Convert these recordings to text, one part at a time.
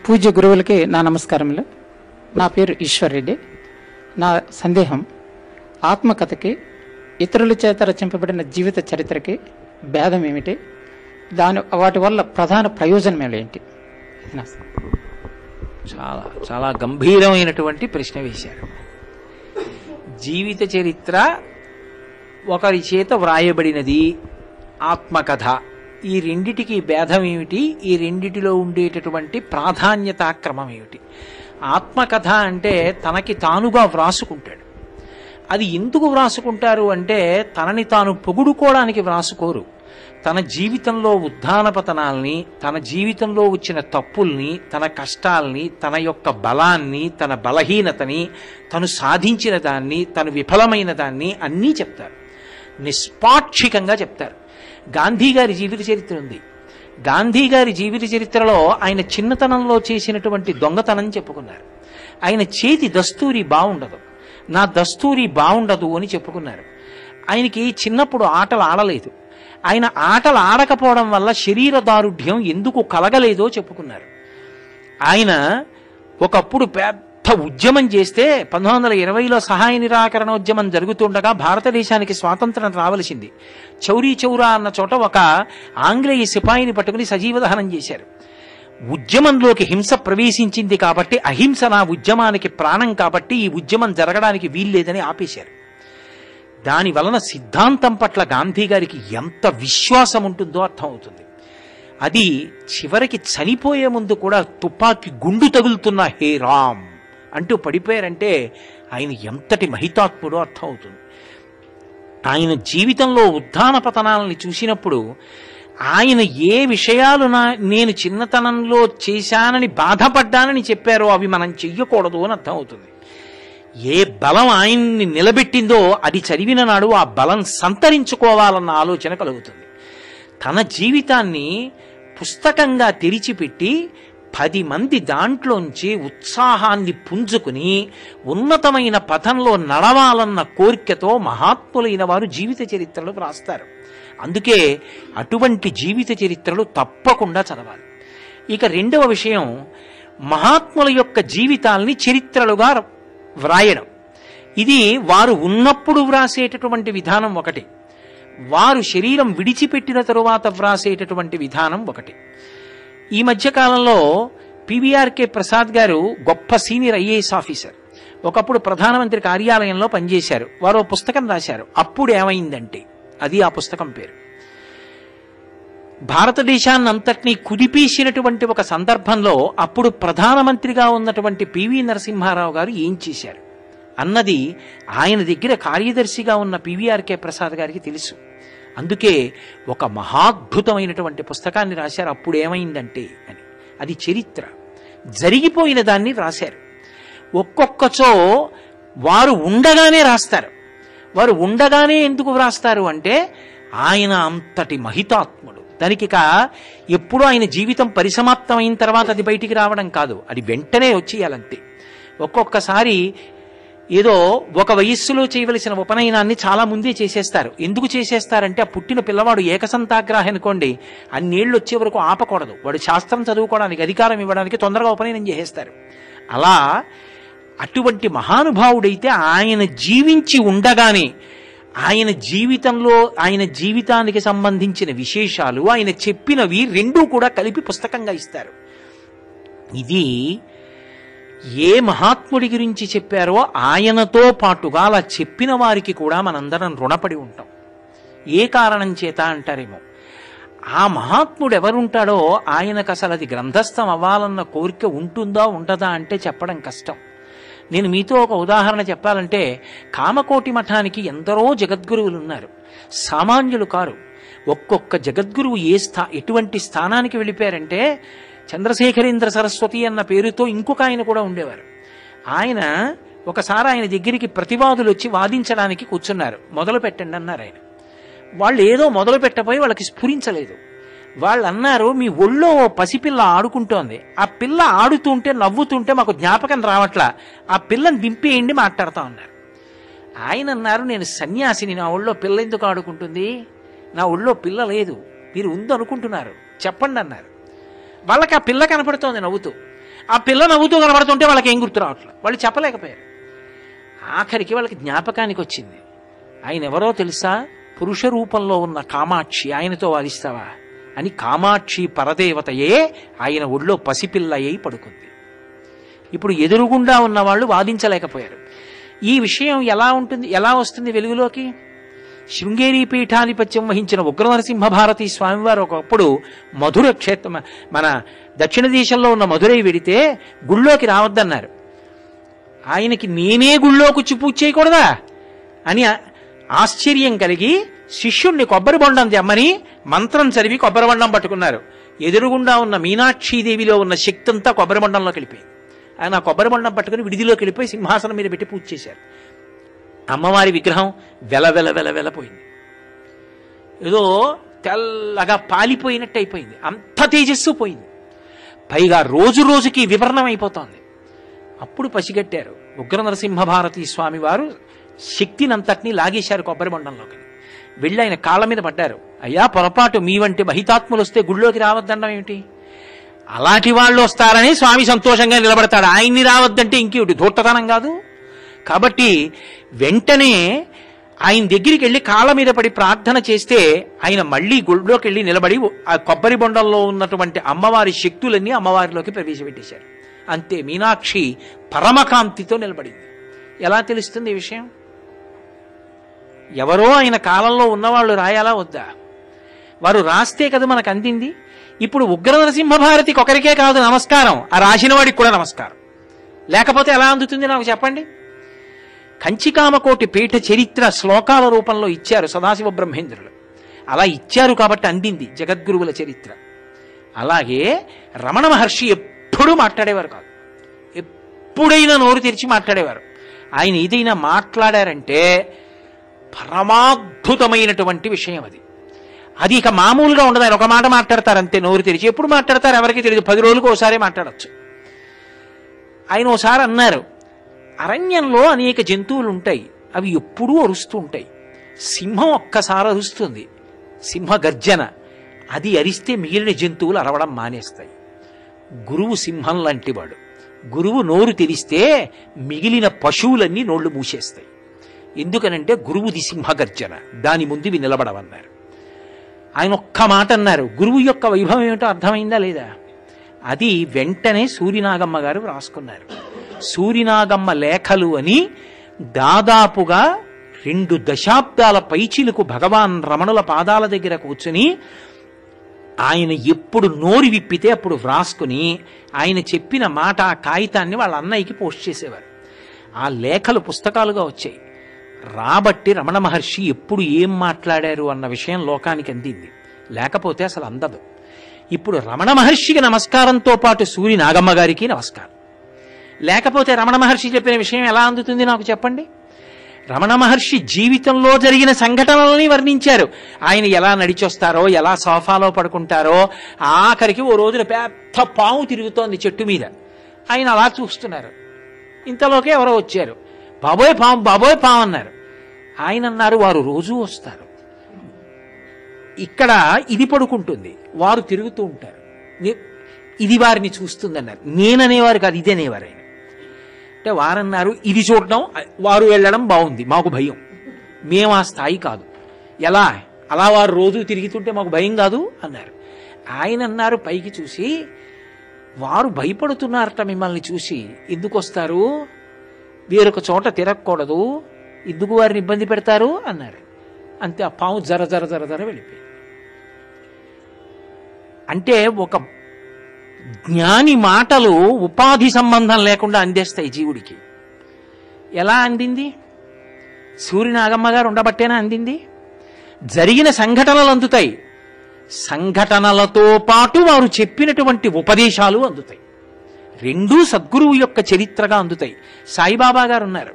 పూజ్య గురువులకి నా నమస్కారములు. నా పేరు ఈశ్వర్ రెడ్డి. నా సందేహం, ఆత్మకథకి ఇతరుల చేత రచింపబడిన జీవిత చరిత్రకి భేదం ఏమిటి, వాటి వల్ల ప్రధాన ప్రయోజనం ఏంటి? చాలా చాలా గంభీరమైనటువంటి ప్రశ్న వేశారు. జీవిత చరిత్ర ఒకరి చేత వ్రాయబడినది, ఆత్మకథ, ఈ రెండిటికి భేదం ఏమిటి? ఈ రెండిటిలో ఉండేటటువంటి ప్రాధాన్యతాక్రమం ఏమిటి? ఆత్మకథ అంటే తనకి తానుగా వ్రాసుకుంటాడు. అది ఎందుకు వ్రాసుకుంటారు అంటే తనని తాను పొగుడుకోవడానికి వ్రాసుకోరు. తన జీవితంలో ఉత్థాన పతనాల్ని, తన జీవితంలో వచ్చిన తప్పుల్ని, తన కష్టాల్ని, తన యొక్క బలాన్ని, తన బలహీనతని, తను సాధించిన దాన్ని, తను విఫలమైన దాన్ని అన్నీ చెప్తారు. నిష్పాక్షికంగా చెప్తారు. గాంధీ గారి జీవిత చరిత్ర ఉంది. గాంధీ గారి జీవిత చరిత్రలో ఆయన చిన్నతనంలో చేసినటువంటి దొంగతనం చెప్పుకున్నారు. ఆయన చేతి దస్తూరి బాగుండదు, నా దస్తూరి బాగుండదు అని చెప్పుకున్నారు. ఆయనకి చిన్నప్పుడు ఆటలు ఆడలేదు. ఆయన ఆటలు ఆడకపోవడం వల్ల శరీర దారుఢ్యం ఎందుకు కలగలేదో చెప్పుకున్నారు. ఆయన ఒకప్పుడు పెద్ద ఉద్యమం చేస్తే 1920లో సహాయ నిరాకరణోద్యమం జరుగుతుండగా భారతదేశానికి స్వాతంత్రం రావలసింది. చౌరీ చౌరా అన్న చోట ఒక ఆంగ్లేయ సిపాయిని పట్టుకుని సజీవ దహనం చేశారు. ఉద్యమంలోకి హింస ప్రవేశించింది కాబట్టి, అహింస నా ఉద్యమానికి ప్రాణం కాబట్టి ఈ ఉద్యమం జరగడానికి వీల్లేదని ఆపేశారు. దాని వలన సిద్ధాంతం పట్ల గాంధీ గారికి ఎంత విశ్వాసం ఉంటుందో అర్థమవుతుంది. అది చివరికి చనిపోయే ముందు కూడా తుపాకీ గుండు తగులుతున్న హే రామ్ అంటూ పడిపోయారంటే ఆయన ఎంతటి మహితాత్ముడో అర్థమవుతుంది. ఆయన జీవితంలో ఉత్థాన పతనాలని చూసినప్పుడు ఆయన ఏ విషయాలు నేను చిన్నతనంలో చేశానని బాధపడ్డానని చెప్పారో అవి మనం చెయ్యకూడదు అని అర్థమవుతుంది. ఏ బలం ఆయన్ని నిలబెట్టిందో అది చదివిన నాడు ఆ బలం సంతరించుకోవాలన్న ఆలోచన కలుగుతుంది. తన జీవితాన్ని పుస్తకంగా తెరిచిపెట్టి 10 మంది దాంట్లోంచి ఉత్సాహాన్ని పుంజుకుని ఉన్నతమైన పథంలో నడవాలన్న కోరికతో మహాత్ములైన వారు జీవిత చరిత్రలు వ్రాస్తారు. అందుకే అటువంటి జీవిత చరిత్రలు తప్పకుండా చదవాలి. ఇక రెండవ విషయం, మహాత్ముల యొక్క జీవితాల్ని చరిత్రలుగా వ్రాయడం. ఇది వారు ఉన్నప్పుడు వ్రాసేటటువంటి విధానం ఒకటి, వారు శరీరం విడిచిపెట్టిన తరువాత వ్రాసేటటువంటి విధానం ఒకటి. ఈ మధ్యకాలంలో పివిఆర్కే ప్రసాద్ గారు గొప్ప సీనియర్ ఐఏఎస్ ఆఫీసర్, ఒకప్పుడు ప్రధానమంత్రి కార్యాలయంలో పనిచేశారు. వారు పుస్తకం రాశారు, అప్పుడు ఏమైందంటే, అది ఆ పుస్తకం పేరు. భారతదేశాన్ని అంతటినీ కుదిపేసినటువంటి ఒక సందర్భంలో అప్పుడు ప్రధానమంత్రిగా ఉన్నటువంటి పివి నరసింహారావు గారు ఏం చేశారు అన్నది ఆయన దగ్గర కార్యదర్శిగా ఉన్న పివిఆర్కే ప్రసాద్ గారికి తెలుసు. అందుకే ఒక మహాద్భుతమైనటువంటి పుస్తకాన్ని రాశారు, అప్పుడు ఏమైందంటే అని. అది చరిత్ర, జరిగిపోయిన దాన్ని రాశారు. ఒక్కొక్కచో వారు ఉండగానే రాస్తారు. వారు ఉండగానే ఎందుకు వ్రాస్తారు అంటే ఆయన అంతటి మహితాత్ముడు. దానికి ఎప్పుడూ ఆయన జీవితం పరిసమాప్తమైన తర్వాత అది బయటికి రావడం కాదు, అది వెంటనే వచ్చేయాలంతే. ఒక్కొక్కసారి ఏదో ఒక వయస్సులో చేయవలసిన ఉపనయనాన్ని చాలా ముందే చేసేస్తారు. ఎందుకు చేసేస్తారంటే ఆ పుట్టిన పిల్లవాడు ఏకసంతాగ్రాహి అనుకోండి, అన్నేళ్ళు వచ్చే వరకు ఆపకూడదు. వాడు శాస్త్రం చదువుకోవడానికి, అధికారం ఇవ్వడానికి తొందరగా ఉపనయనం చేసేస్తారు. అలా అటువంటి మహానుభావుడైతే ఆయన జీవించి ఉండగానే ఆయన జీవితంలో ఆయన జీవితానికి సంబంధించిన విశేషాలు, ఆయన చెప్పినవి రెండూ కూడా కలిపి పుస్తకంగా ఇస్తారు. ఇది ఏ మహాత్ముడి గురించి చెప్పారో ఆయనతో పాటుగా అలా చెప్పిన వారికి కూడా మనందరం రుణపడి ఉంటాం. ఏ కారణం చేత అంటారేమో, ఆ మహాత్ముడు ఎవరుంటాడో ఆయనకు అసలు అది గ్రంథస్థం అవ్వాలన్న కోరిక ఉంటుందా ఉండదా అంటే చెప్పడం కష్టం. నేను మీతో ఒక ఉదాహరణ చెప్పాలంటే, కామకోటి మఠానికి ఎందరో జగద్గురువులు ఉన్నారు, సామాన్యులు కారు. ఒక్కొక్క జగద్గురువు ఎటువంటి స్థానానికి వెళ్ళిపోయారంటే, చంద్రశేఖరేంద్ర సరస్వతి అన్న పేరుతో ఇంకొక ఆయన కూడా ఉండేవారు. ఒకసారి ఆయన దగ్గరికి ప్రతివాదులు వచ్చి వాదించడానికి కూర్చున్నారు. మొదలు పెట్టండి అన్నారు ఆయన. వాళ్ళు ఏదో మొదలు పెట్టబోయి వాళ్ళకి స్ఫురించలేదు. వాళ్ళు అన్నారు, మీ ఒళ్ళో ఓ పసిపిల్ల ఆడుకుంటోంది, ఆ పిల్ల ఆడుతుంటే నవ్వుతుంటే మాకు జ్ఞాపకం రావట్లా, ఆ పిల్లని దింపేయండి మాట్లాడుతూ ఉన్నారు. ఆయన అన్నారు, నేను సన్యాసిని, నా ఒళ్ళో పిల్ల ఎందుకు ఆడుకుంటుంది, నా ఒళ్ళో పిల్ల లేదు, మీరు ఉందనుకుంటున్నారు, చెప్పండి అన్నారు. వాళ్ళకి ఆ పిల్ల కనపడుతోంది నవ్వుతూ. ఆ పిల్ల నవ్వుతూ కనపడుతుంటే వాళ్ళకి ఏం గుర్తు రావట్లేదు, వాళ్ళు చెప్పలేకపోయారు. ఆఖరికి వాళ్ళకి జ్ఞాపకానికి వచ్చింది, ఆయన ఎవరో తెలుసా? పురుష రూపంలో ఉన్న కామాక్షి, ఆయనతో వాదిస్తావా అని కామాక్షి పరదేవతయే ఆయన ఒళ్ళో పసిపిల్ల అయి పడుకుంది. ఇప్పుడు ఎదురుగుండా ఉన్న వాళ్ళు వాదించలేకపోయారు. ఈ విషయం ఎలా ఉంటుంది, ఎలా వస్తుంది వెలుగులోకి? శృంగేరి పీఠాధిపత్యం వహించిన ఉగ్రనరసింహ భారతీ స్వామివారు ఒకప్పుడు మధుర క్షేత్రం, మన దక్షిణ దేశంలో ఉన్న మధురై వెడితే గుళ్ళోకి రావద్దన్నారు. ఆయనకి నేనే గుళ్ళోకి పూజ చేయకూడదా అని ఆశ్చర్యం కలిగి శిష్యుణ్ణి కొబ్బరి బొండం తెమ్మని మంత్రం చదివి కొబ్బరి బొండం పట్టుకున్నారు. ఎదురుగుండా ఉన్న మీనాక్షీదేవిలో ఉన్న శక్తి అంతా కొబ్బరి బొండంలోకి వెళ్ళిపోయింది. ఆయన ఆ కొబ్బరి బొండం పట్టుకుని విడిదిలోకి వెళ్ళిపోయి సింహాసనం మీద పెట్టి పూజ చేశారు. అమ్మవారి విగ్రహం వెలపోయింది. ఏదో తెల్లగా పాలిపోయినట్టు అయిపోయింది, అంత తేజస్సు పోయింది. పైగా రోజు రోజుకి వివరణం అయిపోతోంది. అప్పుడు పసిగట్టారు ఉగ్ర నరసింహ భారతీ స్వామి వారు శక్తినంతటినీ లాగేశారు కొబ్బరి బొండంలోకి. వెళ్ళి ఆయన కాళ్ళ మీద పడ్డారు. అయ్యా, పొరపాటు, మీ వంటి మహితాత్ములు వస్తే గుళ్ళోకి రావద్దనడం ఏమిటి? అలాంటి వాళ్ళు వస్తారని స్వామి సంతోషంగా నిలబడతాడు, ఆయన్ని రావద్దంటే ఇంకేమిటి, ధూర్తతనం కాదు. కాబట్టి వెంటనే ఆయన దగ్గరికి వెళ్ళి కాళ్ళ మీద పడి ప్రార్థన చేస్తే ఆయన మళ్ళీ గుళ్ళోకి వెళ్ళి నిలబడి ఆ కొబ్బరి బొండంలో ఉన్నటువంటి అమ్మవారి శక్తులన్నీ అమ్మవారిలోకి ప్రవేశపెట్టేశారు. అంతే, మీనాక్షి పరమకాంతితో నిలబడింది. ఎలా తెలుస్తుంది ఈ విషయం? ఎవరో ఆయన కాలంలో ఉన్నవాళ్ళు రాయాలా వద్దా? వారు రాస్తే కదా మనకు అందింది. ఇప్పుడు ఉగ్ర నరసింహ భారతికి ఒకరికే కాదు నమస్కారం, ఆ రాసిన వాడికి కూడా నమస్కారం. లేకపోతే ఎలా అందుతుంది నాకు చెప్పండి? కంచికామకోటి పీఠ చరిత్ర శ్లోకాల రూపంలో ఇచ్చారు సదాశివ బ్రహ్మేంద్రులు. అలా ఇచ్చారు కాబట్టి అందింది జగద్గురువుల చరిత్ర. అలాగే రమణ మహర్షి ఎప్పుడూ మాట్లాడేవారు కాదు, ఎప్పుడైనా నోరు తెరిచి మాట్లాడేవారు. ఆయన ఏదైనా మాట్లాడారంటే పరమాద్భుతమైనటువంటి విషయం అది. అది ఇక మామూలుగా ఉండదు. ఆయన ఒక మాట మాట్లాడతారు అంతే, నోరు తెరిచి. ఎప్పుడు మాట్లాడతారు ఎవరికి తెలియదు, 10 రోజులకు ఒకసారి మాట్లాడచ్చు. ఆయన ఒకసారి అన్నారు, అరణ్యంలో అనేక జంతువులు ఉంటాయి, అవి ఎప్పుడూ అరుస్తూ ఉంటాయి. సింహం ఒక్కసారి అరుస్తుంది, సింహ గర్జన, అది అరిస్తే మిగిలిన జంతువులు అరవడం మానేస్తాయి. గురువు సింహం లాంటివాడు. గురువు నోరు తెరిస్తే మిగిలిన పశువులన్నీ నోళ్లు మూసేస్తాయి. ఎందుకనంటే గురువుది సింహగర్జన, దాని ముందు ఇవి నిలబడవన్నారు. ఆయన ఒక్క మాట అన్నారు, గురువు యొక్క వైభవం ఏమిటో అర్థమైందా లేదా? అది వెంటనే సూరినాగమ్మ గారు రాసుకున్నారు. సూరినాగమ్మ లేఖలు అని దాదాపుగా 2 దశాబ్దాల పైచిలకు భగవాన్ రమణుల పాదాల దగ్గర కూర్చుని ఆయన ఎప్పుడు నోరు విప్పితే అప్పుడు వ్రాసుకుని ఆయన చెప్పిన మాట ఆ కాగితాన్ని వాళ్ళ అన్నయ్యకి పోస్ట్ చేసేవారు. ఆ లేఖలు పుస్తకాలుగా వచ్చాయి. రాబట్టి రమణ మహర్షి ఎప్పుడు ఏం మాట్లాడారు అన్న విషయం లోకానికి అందింది, లేకపోతే అసలు అందదు. ఇప్పుడు రమణ మహర్షికి నమస్కారంతో పాటు సూరి నాగమ్మ గారికి నమస్కారం. లేకపోతే రమణ మహర్షి చెప్పిన విషయం ఎలా అందుతుంది నాకు చెప్పండి? రమణ మహర్షి జీవితంలో జరిగిన సంఘటనలని వర్ణించారు. ఆయన ఎలా నడిచొస్తారో, ఎలా సోఫాలో పడుకుంటారో, ఆఖరికి ఓ రోజున పెద్ద పాము తిరుగుతోంది చెట్టు మీద. ఆయన అలా చూస్తున్నారు. ఇంతలోకే ఎవరో వచ్చారు, బాబోయ్ పాము, బాబోయ్ పాము అన్నారు. ఆయన అన్నారు, వారు రోజూ వస్తారు, ఇక్కడ ఇది పడుకుంటుంది, వారు తిరుగుతూ ఉంటారు, ఇది వారిని చూస్తుంది అన్నారు. నేననేవారు కాదు, ఇది అనేవారు ఆయన. అంటే వారన్నారు, ఇది చూడడం, వారు వెళ్ళడం బాగుంది, మాకు భయం, మేము ఆ స్థాయి కాదు. ఎలా? అలా వారు రోజు తిరుగుతుంటే మాకు భయం కాదు అన్నారు. ఆయన అన్నారు పైకి చూసి, వారు భయపడుతున్నారట మిమ్మల్ని చూసి, ఎందుకు వస్తారు, వేరొక చోట తిరగకూడదు, ఎందుకు వారిని ఇబ్బంది పెడతారు అన్నారు. అంతే, ఆ పాము జర జర జర జర వెళ్ళిపోయింది. అంటే ఒక జ్ఞాని మాటలు ఉపాధి సంబంధం లేకుండా అందేస్తాయి జీవుడికి. ఎలా అందింది? సూర్యనాగమ్మ గారు ఉండబట్టేనా అందింది? జరిగిన సంఘటనలు అందుతాయి, సంఘటనలతో పాటు వారు చెప్పినటువంటి ఉపదేశాలు అందుతాయి. రెండూ సద్గురువు యొక్క చరిత్రగా అందుతాయి. సాయిబాబా గారు ఉన్నారు.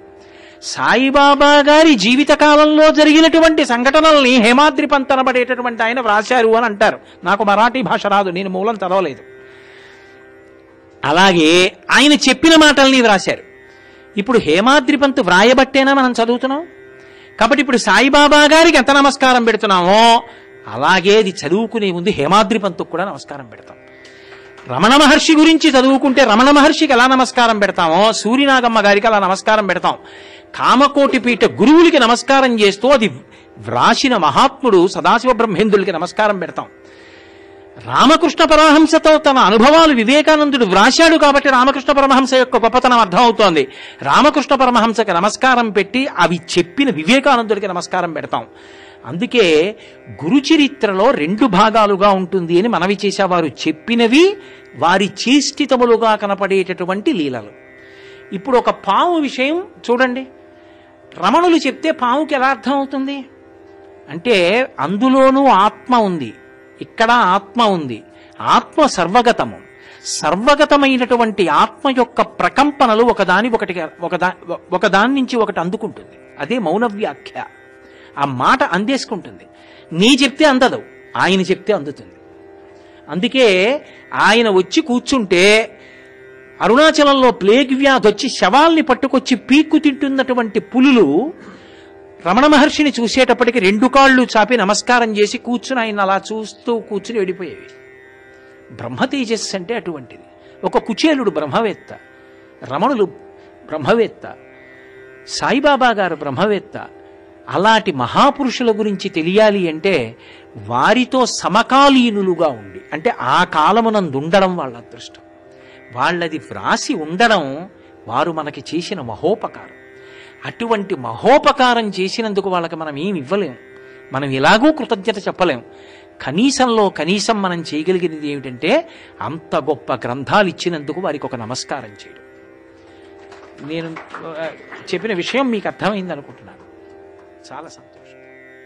సాయిబాబా గారి జీవితకాలంలో జరిగినటువంటి సంఘటనల్ని హేమాద్రి పంతనబడేటటువంటి ఆయన వ్రాశారు అని అంటారు. నాకు మరాఠీ భాష రాదు, నేను మూలం చదవలేదు. అలాగే ఆయన చెప్పిన మాటల్ని వ్రాశారు. ఇప్పుడు హేమాద్రి పంత్ వ్రాయబట్టేనా మనం చదువుతున్నాం? కాబట్టి ఇప్పుడు సాయిబాబా గారికి ఎంత నమస్కారం పెడుతున్నామో అలాగే అది చదువుకునే ముందు హేమాద్రి పంతుకు కూడా నమస్కారం పెడతాం. రమణ మహర్షి గురించి చదువుకుంటే రమణ మహర్షికి ఎలా నమస్కారం పెడతామో సూర్యనాగమ్మ గారికి అలా నమస్కారం పెడతాం. కామకోటి పీఠ గురువులకి నమస్కారం చేస్తూ అది వ్రాసిన మహాత్ముడు సదాశివ బ్రహ్మేంద్రులకి నమస్కారం పెడతాం. రామకృష్ణ పరమహంసతో తన అనుభవాలు వివేకానందుడు వ్రాశాడు కాబట్టి రామకృష్ణ పరమహంస యొక్క గొప్పతనం అర్థమవుతోంది. రామకృష్ణ పరమహంసకి నమస్కారం పెట్టి అవి చెప్పిన వివేకానందుడికి నమస్కారం పెడతాం. అందుకే గురుచరిత్రలో 2 భాగాలుగా ఉంటుంది అని మనవి చేసేవారు. చెప్పినవి వారి చేష్టితములుగా కనపడేటటువంటి లీలలు. ఇప్పుడు ఒక పాము విషయం చూడండి. రమణులు చెప్తే పాముకి ఎలా అర్థం అవుతుంది అంటే అందులోనూ ఆత్మ ఉంది, ఇక్కడ ఆత్మ ఉంది. ఆత్మ సర్వగతము. సర్వగతమైనటువంటి ఆత్మ యొక్క ప్రకంపనలు ఒకదాని నుంచి ఒకటి అందుకుంటుంది. అదే మౌన వ్యాఖ్య. ఆ మాట అందేసుకుంటుంది. నీ చెప్తే అందదు, ఆయన చెప్తే అందుతుంది. అందుకే ఆయన వచ్చి కూర్చుంటే అరుణాచలంలో ప్లేగ్ వ్యాధి వచ్చి శవాల్ని పట్టుకొచ్చి పీక్కు తింటున్నటువంటి పులులు రమణ మహర్షిని చూసేటప్పటికి 2 కాళ్ళు చాపి నమస్కారం చేసి కూర్చుని ఆయన అలా చూస్తూ కూర్చుని వెళ్ళిపోయేవి. బ్రహ్మ తేజస్సు అంటే అటువంటిది. ఒక కుచేలుడు బ్రహ్మవేత్త, రమణులు బ్రహ్మవేత్త, సాయిబాబా గారు బ్రహ్మవేత్త. అలాంటి మహాపురుషుల గురించి తెలియాలి అంటే వారితో సమకాలీనులుగా ఉండి, అంటే ఆ కాలమునందుండడం వాళ్ళ అదృష్టం. వాళ్ళది వ్రాసి ఉండడం వారు మనకి చేసిన మహోపకారం. అటువంటి మహోపకారం చేసినందుకు వాళ్ళకి మనం ఏమి ఇవ్వలేం. మనం ఎలాగూ కృతజ్ఞత చెప్పలేం. కనీసంలో కనీసం మనం చేయగలిగినది ఏమిటంటే అంత గొప్ప గ్రంథాలు ఇచ్చినందుకు వారికి ఒక నమస్కారం చేయడం. నేను చెప్పిన విషయం మీకు అర్థమైంది అనుకుంటున్నాను. చాలా సంతోషం.